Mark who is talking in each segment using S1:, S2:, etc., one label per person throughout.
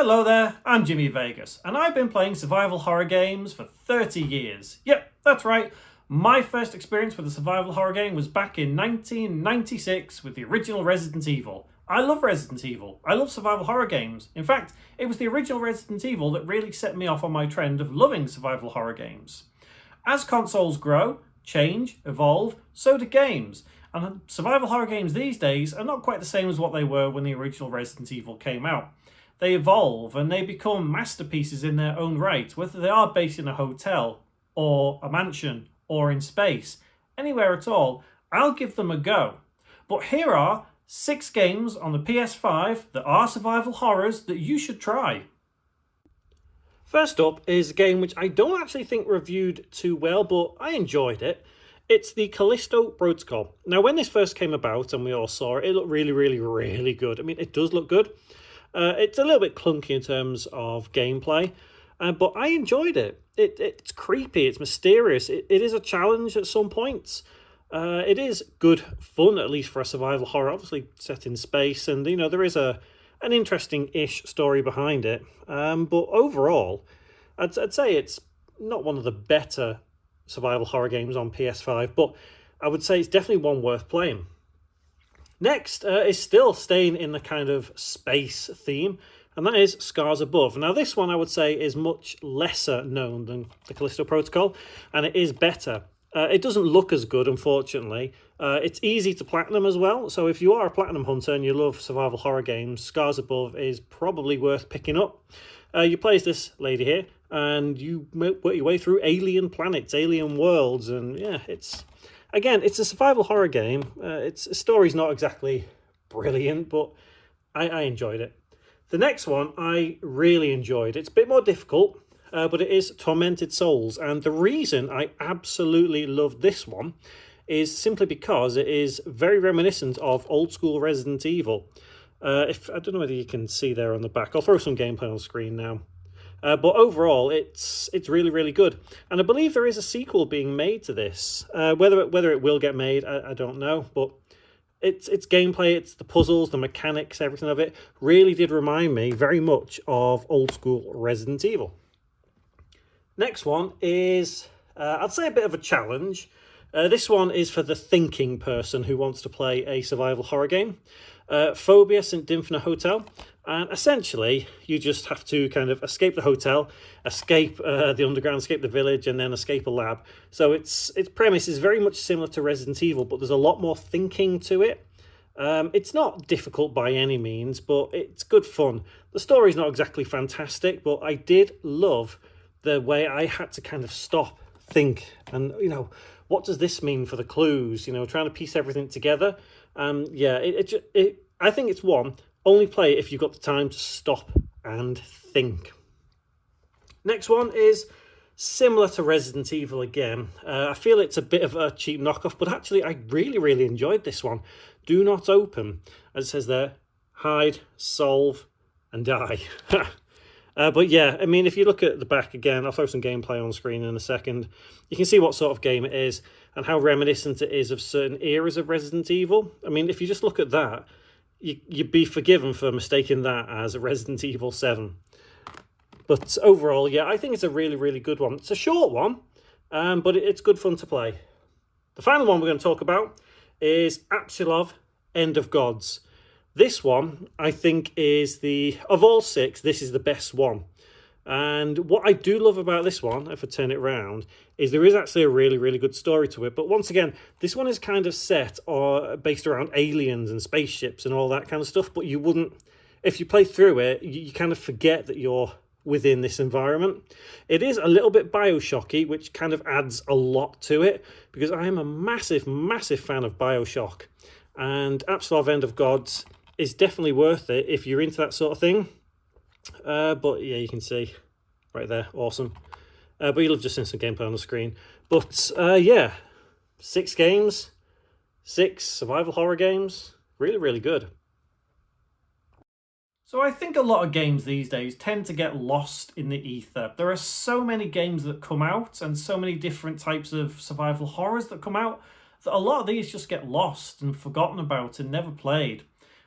S1: Hello there, I'm Jimmy Vegas, and I've been playing survival horror games for 30 years. Yep, that's right. My first experience with a survival horror game was back in 1996 with the original Resident Evil. I love Resident Evil. I love survival horror games. In fact, it was the original Resident Evil that really set me off on my trend of loving survival horror games. As consoles grow, change, evolve, so do games. And survival horror games these days are not quite the same as what they were when the original Resident Evil came out. They evolve and they become masterpieces in their own right, whether they are based in a hotel or a mansion or in space. Anywhere at all, I'll give them a go. But here are 6 games on the PS5 that are survival horrors that you should try. First up is a game which I don't actually think reviewed too well, but I enjoyed it. It's the Callisto Protocol. Now, when this first came about and we all saw it, it looked really good. I mean, it does look good. It's a little bit clunky in terms of gameplay, but I enjoyed it. It's creepy, it's mysterious, it is a challenge at some points. It is good fun, at least for a survival horror, obviously set in space, and you know there is an interesting-ish story behind it. But overall, I'd say it's not one of the better survival horror games on PS5, but I would say it's definitely one worth playing. Next is still staying in the kind of space theme, and that is Scars Above. Now, this one I would say is much lesser known than the Callisto Protocol, and it is better. It doesn't look as good, unfortunately. It's easy to platinum as well, so if you are a platinum hunter and you love survival horror games, Scars Above is probably worth picking up. You play as this lady here, and you work your way through alien planets, alien worlds, and yeah, Again, it's a survival horror game. Its story's not exactly brilliant, but I enjoyed it. The next one I really enjoyed. It's a bit more difficult, but it is Tormented Souls. And the reason I absolutely loved this one is simply because it is very reminiscent of old school Resident Evil. I don't know whether you can see there on the back. I'll throw some gameplay on screen now. But overall, it's really good. And I believe there is a sequel being made to this. Whether it will get made, I don't know. But it's gameplay, it's the puzzles, the mechanics, everything of it really did remind me very much of old school Resident Evil. Next one is, I'd say a bit of a challenge. This one is for the thinking person who wants to play a survival horror game. Phobia St. Dymphna Hotel. And essentially, you just have to kind of escape the hotel, escape the underground, escape the village, and then escape a lab. So its premise is very much similar to Resident Evil, but there's a lot more thinking to it. It's not difficult by any means, but it's good fun. The story's not exactly fantastic, but I did love the way I had to kind of stop, think, and, you know, what does this mean for the clues? You know, trying to piece everything together. Yeah, I think it's one. Only play it if you've got the time to stop and think. Next one is similar to Resident Evil again. I feel it's a bit of a cheap knockoff, but actually I really enjoyed this one. Do not open. As it says there, hide, solve, and die. But yeah, I mean, if you look at the back again, I'll throw some gameplay on screen in a second. You can see what sort of game it is and how reminiscent it is of certain eras of Resident Evil. I mean, if you just look at that, you'd be forgiven for mistaking that as a Resident Evil 7. But overall, yeah, I think it's a really good one. It's a short one, but it's good fun to play. The final one we're going to talk about is Apsilov, End of Gods. This one, I think, is of all 6, this is the best one. And what I do love about this one, if I turn it around, is there is actually a really good story to it. But once again, this one is kind of set or based around aliens and spaceships and all that kind of stuff. But you wouldn't, if you play through it, you kind of forget that you're within this environment. It is a little bit Bioshocky, which kind of adds a lot to it, because I am a massive fan of Bioshock. And Apsilov, End of Gods is definitely worth it if you're into that sort of thing. But yeah, you can see right there, awesome. But you'll have just seen some gameplay on the screen. But yeah, 6 games, 6 survival horror games, really good. So I think a lot of games these days tend to get lost in the ether. There are so many games that come out and so many different types of survival horrors that come out that a lot of these just get lost and forgotten about and never played.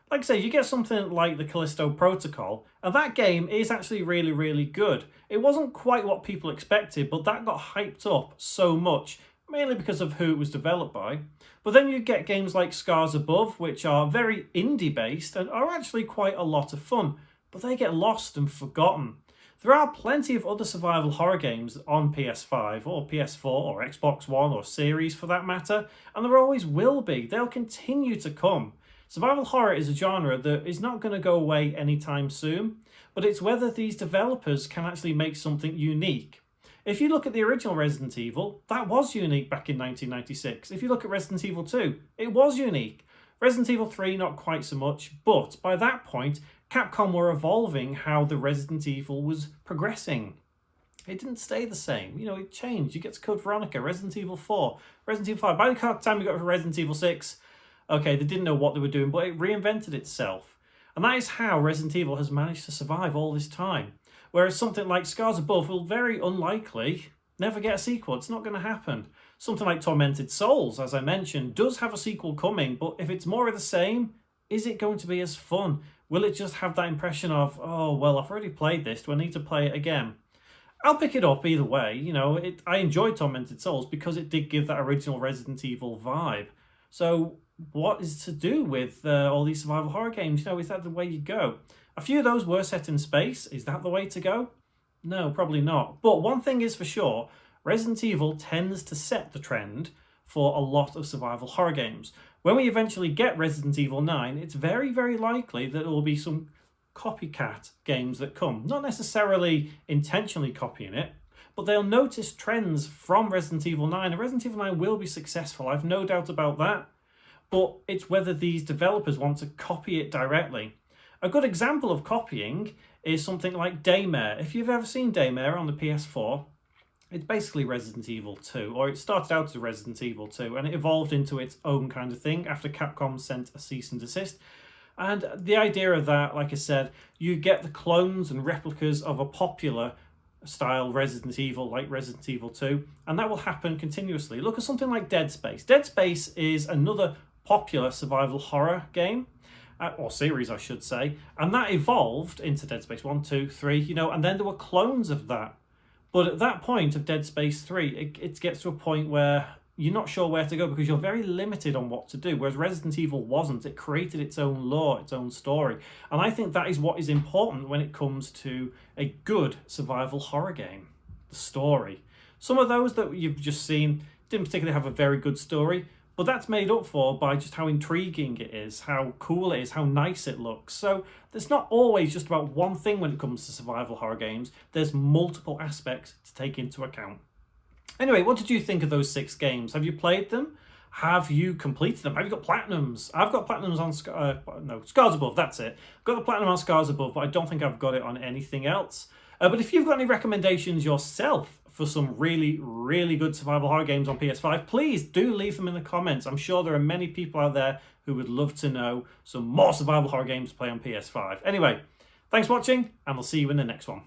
S1: Like I say, you get something like the Callisto Protocol, and that game is actually really, really good. It wasn't quite what people expected, but that got hyped up so much, mainly because of who it was developed by. But then you get games like Scars Above, which are very indie-based and are actually quite a lot of fun, but they get lost and forgotten. There are plenty of other survival horror games on PS5 or PS4 or Xbox One or Series for that matter, and there always will be. They'll continue to come. Survival horror is a genre that is not going to go away anytime soon, but it's whether these developers can actually make something unique. If you look at the original Resident Evil, that was unique back in 1996. If you look at Resident Evil 2, it was unique. Resident Evil 3, not quite so much, but by that point, Capcom were evolving how the Resident Evil was progressing. It didn't stay the same. It changed. You get to Code Veronica, Resident Evil 4, Resident Evil 5. By the time you got to Resident Evil 6, okay, they didn't know what they were doing, but it reinvented itself. And that is how Resident Evil has managed to survive all this time. Whereas something like Scars Above will very unlikely never get a sequel. It's not going to happen. Something like Tormented Souls, as I mentioned, does have a sequel coming, but if it's more of the same, is it going to be as fun? Will it just have that impression of, oh, well, I've already played this, do I need to play it again? I'll pick it up either way. I enjoyed Tormented Souls because it did give that original Resident Evil vibe. So what is to do with all these survival horror games? Is that the way you go? A few of those were set in space. Is that the way to go? No, probably not. But one thing is for sure, Resident Evil tends to set the trend for a lot of survival horror games. When we eventually get Resident Evil 9, it's very, very likely that there will be some copycat games that come. Not necessarily intentionally copying it, but they'll notice trends from Resident Evil 9, and Resident Evil 9 will be successful, I've no doubt about that. But it's whether these developers want to copy it directly. A good example of copying is something like Daymare. If you've ever seen Daymare on the PS4, it's basically Resident Evil 2, or it started out as Resident Evil 2, and it evolved into its own kind of thing after Capcom sent a cease and desist. And the idea of that, like I said, you get the clones and replicas of a popular style Resident Evil, like Resident Evil 2, and that will happen continuously. Look at something like Dead Space. Dead Space is another popular survival horror game, or series, I should say, and that evolved into Dead Space 1, 2, 3, and then there were clones of that. But at that point of Dead Space 3, it gets to a point where you're not sure where to go because you're very limited on what to do, whereas Resident Evil wasn't. It created its own lore, its own story. And I think that is what is important when it comes to a good survival horror game, the story. Some of those that you've just seen didn't particularly have a very good story, but that's made up for by just how intriguing it is, how cool it is, how nice it looks. So it's not always just about one thing when it comes to survival horror games. There's multiple aspects to take into account. Anyway, what did you think of those 6 games? Have you played them? Have you completed them? Have you got platinums? I've got platinums on Scars Above, that's it. I've got the platinum on Scars Above, but I don't think I've got it on anything else. But if you've got any recommendations yourself for some really, really good survival horror games on PS5, please do leave them in the comments. I'm sure there are many people out there who would love to know some more survival horror games to play on PS5. Anyway, thanks for watching, and I'll see you in the next one.